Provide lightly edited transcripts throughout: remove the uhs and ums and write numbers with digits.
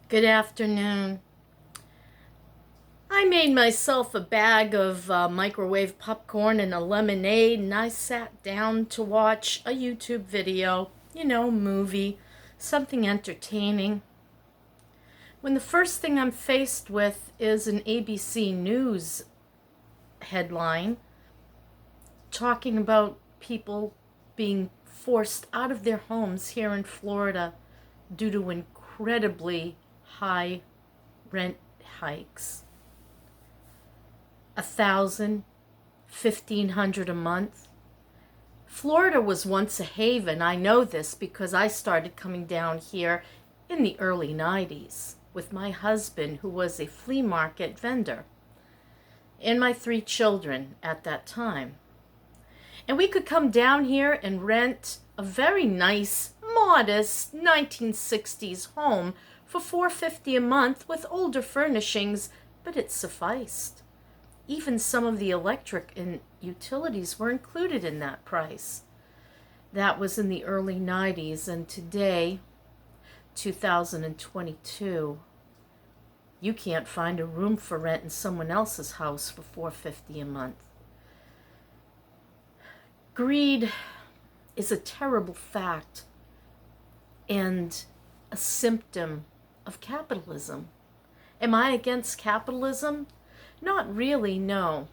Good afternoon. I made myself a bag of microwave popcorn and a lemonade, and I sat down to watch a YouTube video, movie, something entertaining. When the first thing I'm faced with is an ABC News headline talking about people being forced out of their homes here in Florida due to incredibly high rent hikes. 1,000, 1,500 a month. Florida was once a haven. I know this because I started coming down here in the early 90s with my husband, who was a flea market vendor, and my 3 children at that time. And we could come down here and rent a very nice, modest 1960s home for $450 a month with older furnishings, but it sufficed. Even some of the electric and utilities were included in that price. That was in the early 90s, and today, 2022, you can't find a room for rent in someone else's house for $450 a month. Greed is a terrible fact and a symptom of capitalism. Am I against capitalism? Not really, no.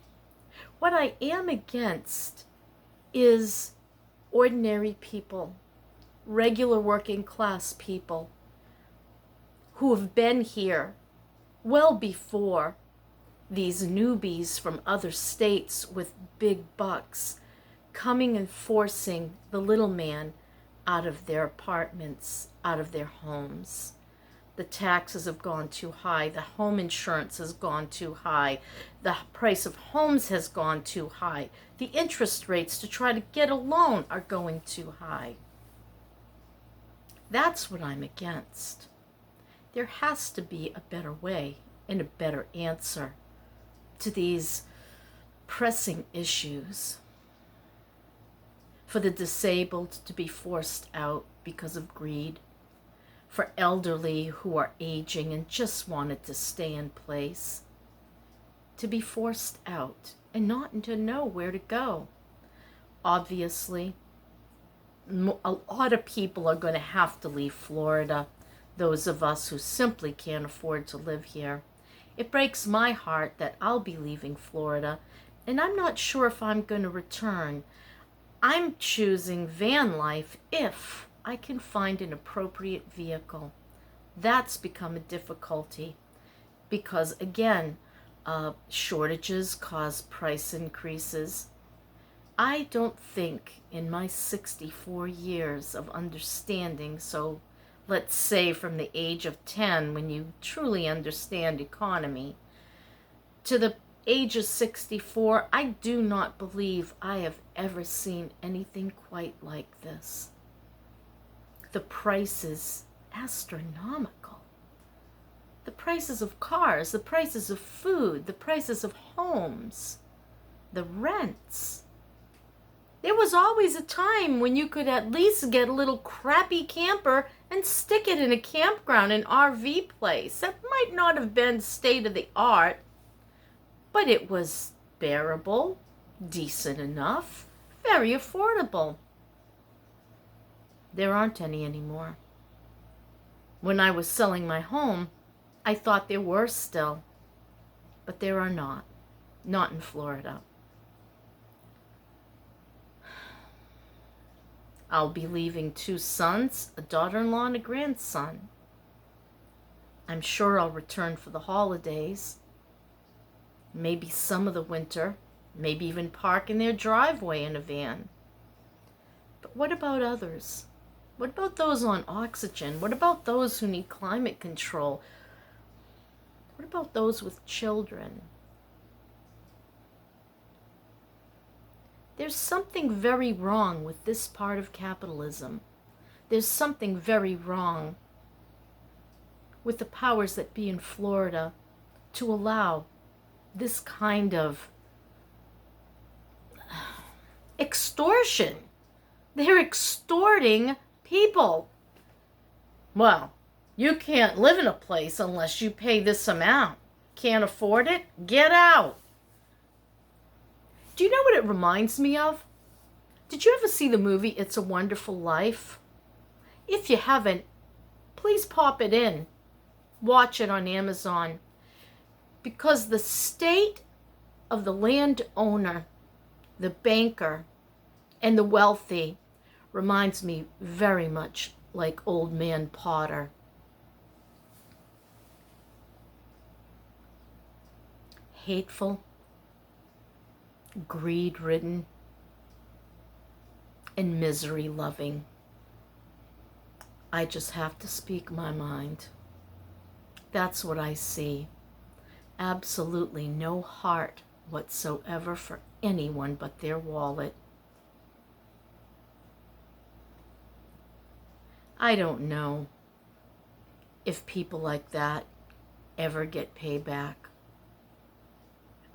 What I am against is ordinary people, regular working class people who have been here well before these newbies from other states with big bucks coming and forcing the little man out of their apartments, out of their homes. The taxes have gone too high. The home insurance has gone too high. The price of homes has gone too high. The interest rates to try to get a loan are going too high. That's what I'm against. There has to be a better way and a better answer to these pressing issues. For the disabled to be forced out because of greed, for elderly who are aging and just wanted to stay in place, to be forced out and not to know where to go. Obviously, a lot of people are going to have to leave Florida, those of us who simply can't afford to live here. It breaks my heart that I'll be leaving Florida, and I'm not sure if I'm going to return. I'm choosing van life if I can find an appropriate vehicle. That's become a difficulty because, again, shortages cause price increases. I don't think in my 64 years of understanding, so let's say from the age of 10 when you truly understand economy, to the age of 64, I do not believe I have ever seen anything quite like this. The prices astronomical. The prices of cars, the prices of food, the prices of homes, the rents. There was always a time when you could at least get a little crappy camper and stick it in a campground, an RV place. That might not have been state of the art, but it was bearable, decent enough, very affordable. There aren't any anymore. When I was selling my home, I thought there were still, but there are not. Not in Florida. I'll be leaving 2 sons, a daughter-in-law, and a grandson. I'm sure I'll return for the holidays, maybe some of the winter, maybe even park in their driveway in a van. But what about others? What about those on oxygen? What about those who need climate control? What about those with children? There's something very wrong with this part of capitalism. There's something very wrong with the powers that be in Florida to allow this kind of extortion. They're extorting people. Well, You can't live in a place unless you pay this amount. Can't afford it? Get out. Do you know what it reminds me of? Did you ever see the movie It's a Wonderful Life? If you haven't, please pop it in. Watch it on Amazon. Because the state of the landowner, the banker, and the wealthy reminds me very much like Old Man Potter. Hateful, greed-ridden, and misery-loving. I just have to speak my mind. That's what I see. Absolutely no heart whatsoever for anyone but their wallet. I don't know if people like that ever get payback.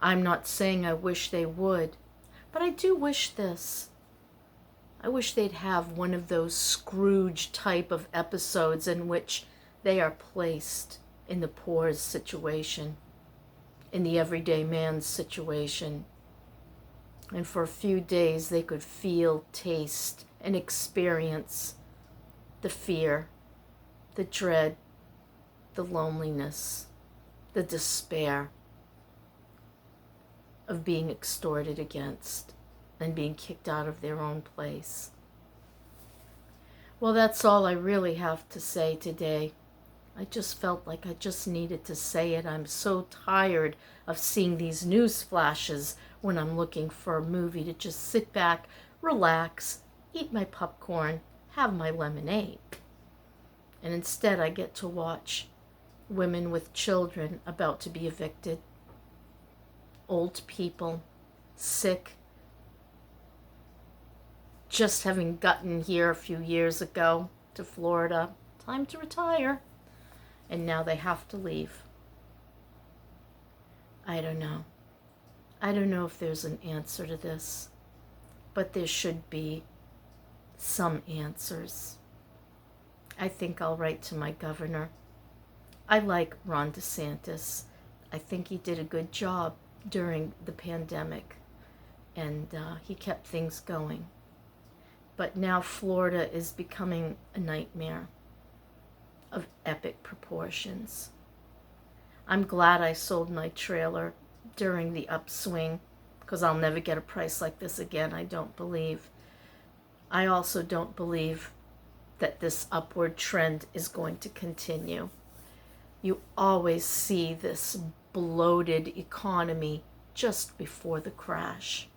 I'm not saying I wish they would, but I do wish this. I wish they'd have one of those Scrooge type of episodes in which they are placed in the poor's situation, in the everyday man's situation. And for a few days they could feel, taste, and experience the fear, the dread, the loneliness, the despair of being extorted against and being kicked out of their own place. Well, that's all I really have to say today. I just felt like I just needed to say it. I'm so tired of seeing these news flashes when I'm looking for a movie to just sit back, relax, eat my popcorn, have my lemonade. And instead I get to watch women with children about to be evicted, old people, sick, just having gotten here a few years ago to Florida, time to retire, and now they have to leave. I don't know. I don't know if there's an answer to this, but there should be some answers. I think I'll write to my governor. I like Ron DeSantis. I think he did a good job during the pandemic, and he kept things going. But now Florida is becoming a nightmare of epic proportions. I'm glad I sold my trailer during the upswing, because I'll never get a price like this again, I don't believe. I also don't believe that this upward trend is going to continue. You always see this bloated economy just before the crash.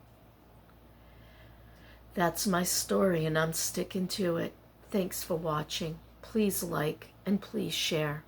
That's my story, and I'm sticking to it. Thanks for watching. Please like and please share.